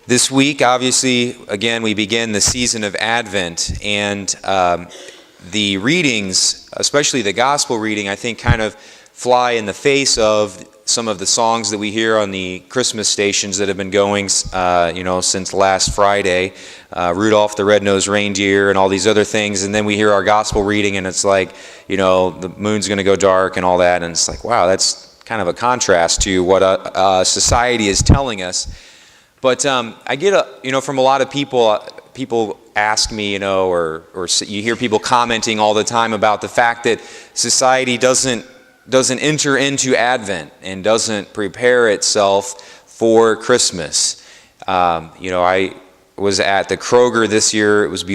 This week, obviously, again, we begin the season of Advent, and the readings, especially the gospel reading, I think kind of fly in the face of some of the songs that we hear on the Christmas stations that have been going, since last Friday, Rudolph the Red-Nosed Reindeer and all these other things, and then we hear our gospel reading, and it's like, the moon's going to go dark and all that, and it's like, wow, that's kind of a contrast to what society is telling us. But I get, from a lot of people ask me, or you hear people commenting all the time about the fact that society doesn't enter into Advent and doesn't prepare itself for Christmas. I was at the Kroger this year. It was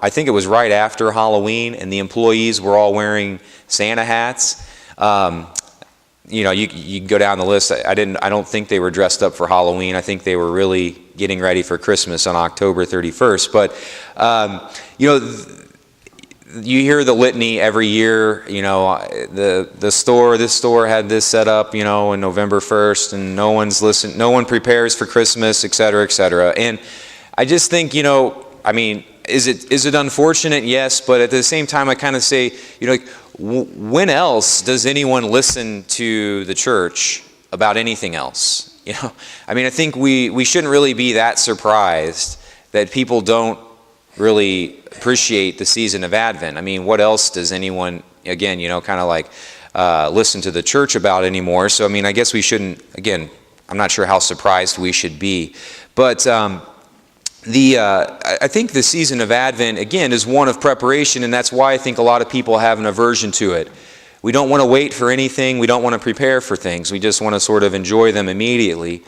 I think it was right after Halloween, and the employees were all wearing Santa hats. You go down the list. I don't think they were dressed up for Halloween. I think they were really getting ready for Christmas on October 31st. But you hear the litany every year. This store had this set up, on November 1st, and no one prepares for Christmas, et cetera, et cetera. And I just think, is it unfortunate? Yes, but at the same time, I kind of say, when else does anyone listen to the church about anything else? I think we shouldn't really be that surprised that people don't really appreciate the season of Advent. What else does anyone, again, listen to the church about anymore? So, I guess we shouldn't, again, I'm not sure how surprised we should be. But I think the season of Advent, again, is one of preparation, and that's why I think a lot of people have an aversion to it. We don't want to wait for anything. We don't want to prepare for things. We just want to sort of enjoy them immediately.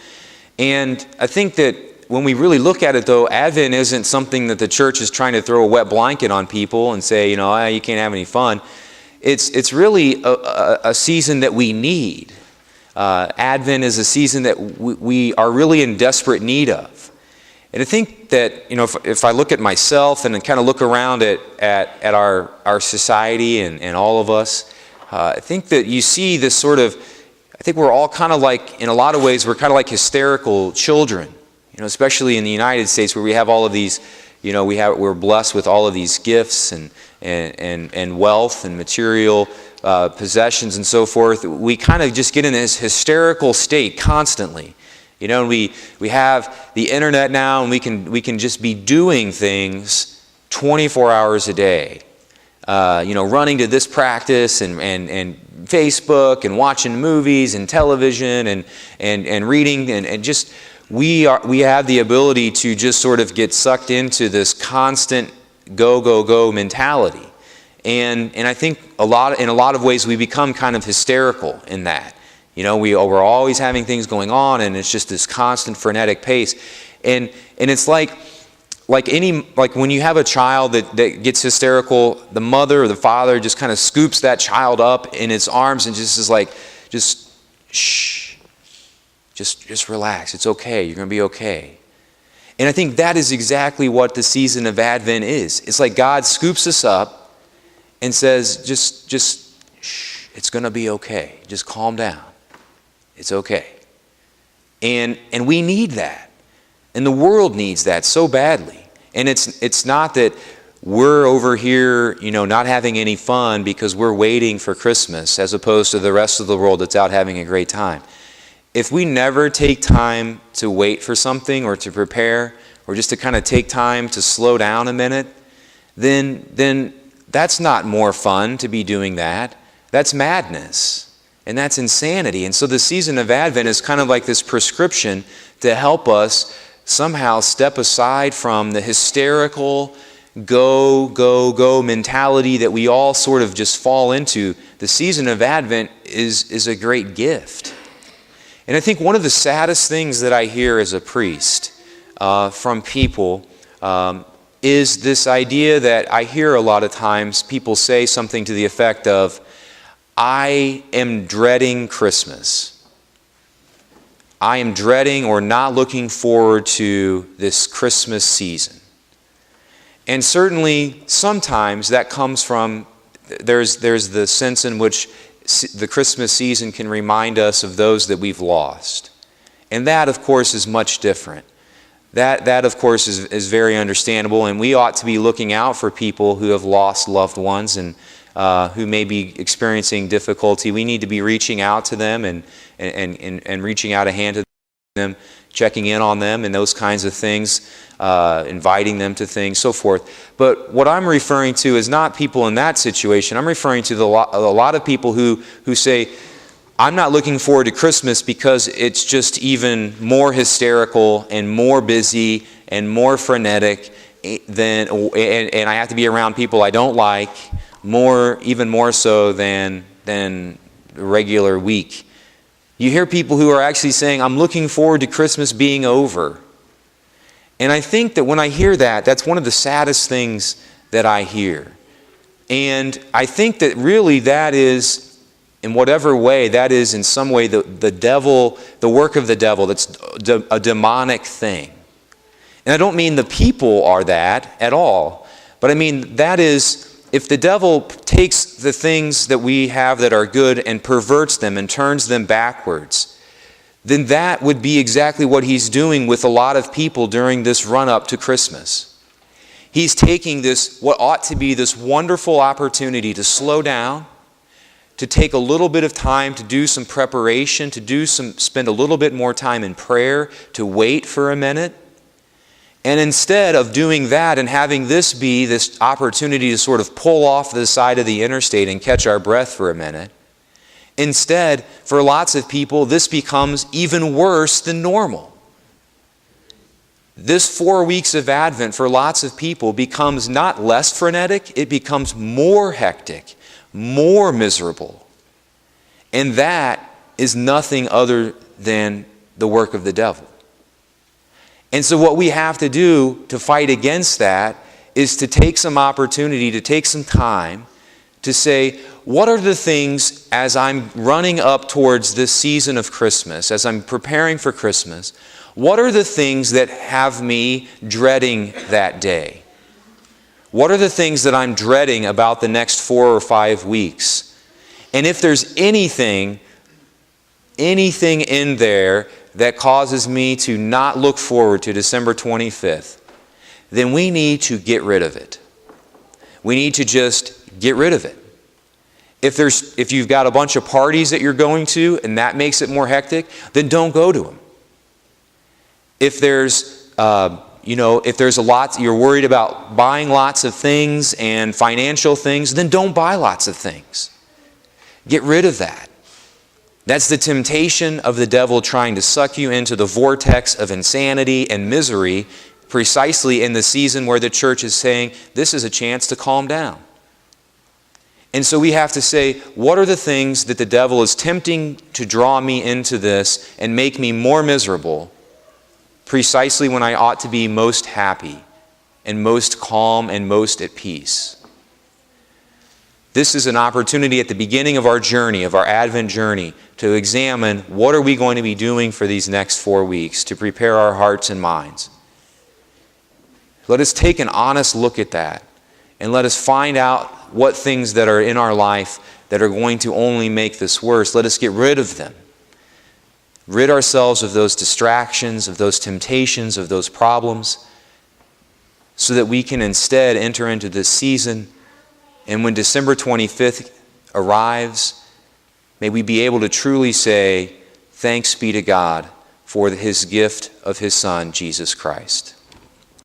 And I think that when we really look at it, though, Advent isn't something that the church is trying to throw a wet blanket on people and say, you can't have any fun. It's really a season that we need. Advent is a season that we are really in desperate need of. And I think that, if I look at myself and kind of look around at our society and all of us, I think that you see this sort of, I think we're all kind of like, in a lot of ways, we're kind of like hysterical children, especially in the United States, where we have all of these, we're blessed with all of these gifts and wealth and material possessions and so forth. We kind of just get in this hysterical state constantly. And we have the internet now, and we can just be doing things 24 hours a day. Running to this practice and Facebook and watching movies and television and reading and just we have the ability to just sort of get sucked into this constant go mentality. And I think in a lot of ways we become kind of hysterical in that. We're always having things going on, and it's just this constant frenetic pace. And it's like when you have a child that gets hysterical, the mother or the father just kind of scoops that child up in its arms and just is like, shh, just relax. It's okay. You're going to be okay. And I think that is exactly what the season of Advent is. It's like God scoops us up and says, just shh, it's going to be okay. Just calm down. It's okay. And we need that. And the world needs that so badly. And it's not that we're over here, not having any fun because we're waiting for Christmas as opposed to the rest of the world that's out having a great time. If we never take time to wait for something or to prepare or just to kind of take time to slow down a minute, then that's not more fun to be doing that. That's madness. And that's insanity. And so the season of Advent is kind of like this prescription to help us somehow step aside from the hysterical go mentality that we all sort of just fall into. The season of Advent is a great gift. And I think one of the saddest things that I hear as a priest from people is this idea that I hear a lot of times people say something to the effect of, I am dreading Christmas. I am dreading or not looking forward to this Christmas season. And certainly, sometimes that comes from, there's the sense in which the Christmas season can remind us of those that we've lost. And that, of course, is much different. That of course, is very understandable, and we ought to be looking out for people who have lost loved ones and who may be experiencing difficulty. We need to be reaching out to them and reaching out a hand to them, checking in on them and those kinds of things, inviting them to things, so forth. But what I'm referring to is not people in that situation. I'm referring to a lot of people who say, I'm not looking forward to Christmas because it's just even more hysterical and more busy and more frenetic and I have to be around people I don't like even more so than the regular week. You hear people who are actually saying, I'm looking forward to Christmas being over. And I think that when I hear that, that's one of the saddest things that I hear. And I think that really that is, in whatever way, that is in some way the devil, the work of the devil. That's a demonic thing. And I don't mean the people are that at all. But I mean that is, if the devil takes the things that we have that are good and perverts them and turns them backwards, then that would be exactly what he's doing with a lot of people during this run-up to Christmas. He's taking this, what ought to be this wonderful opportunity to slow down, to take a little bit of time to do some preparation, spend a little bit more time in prayer, to wait for a minute. And instead of doing that and having this be this opportunity to sort of pull off the side of the interstate and catch our breath for a minute, instead, for lots of people, this becomes even worse than normal. This 4 weeks of Advent for lots of people becomes not less frenetic, it becomes more hectic, more miserable. And that is nothing other than the work of the devil. And so what we have to do to fight against that is to take some opportunity, to take some time to say, what are the things as I'm running up towards this season of Christmas, as I'm preparing for Christmas, what are the things that have me dreading that day? What are the things that I'm dreading about the next 4 or 5 weeks? And if there's anything in there that causes me to not look forward to December 25th, then we need to get rid of it. We need to just get rid of it. If you've got a bunch of parties that you're going to and that makes it more hectic, then don't go to them. If there's a lot, you're worried about buying lots of things and financial things, then don't buy lots of things. Get rid of that. That's the temptation of the devil trying to suck you into the vortex of insanity and misery precisely in the season where the church is saying, this is a chance to calm down. And so we have to say, what are the things that the devil is tempting to draw me into this and make me more miserable precisely when I ought to be most happy and most calm and most at peace? This is an opportunity at the beginning of our journey, of our Advent journey, to examine what are we going to be doing for these next 4 weeks to prepare our hearts and minds. Let us take an honest look at that and let us find out what things that are in our life that are going to only make this worse. Let us get rid of them. Rid ourselves of those distractions, of those temptations, of those problems, so that we can instead enter into this season. And when December 25th arrives, may we be able to truly say, thanks be to God for His gift of His Son, Jesus Christ.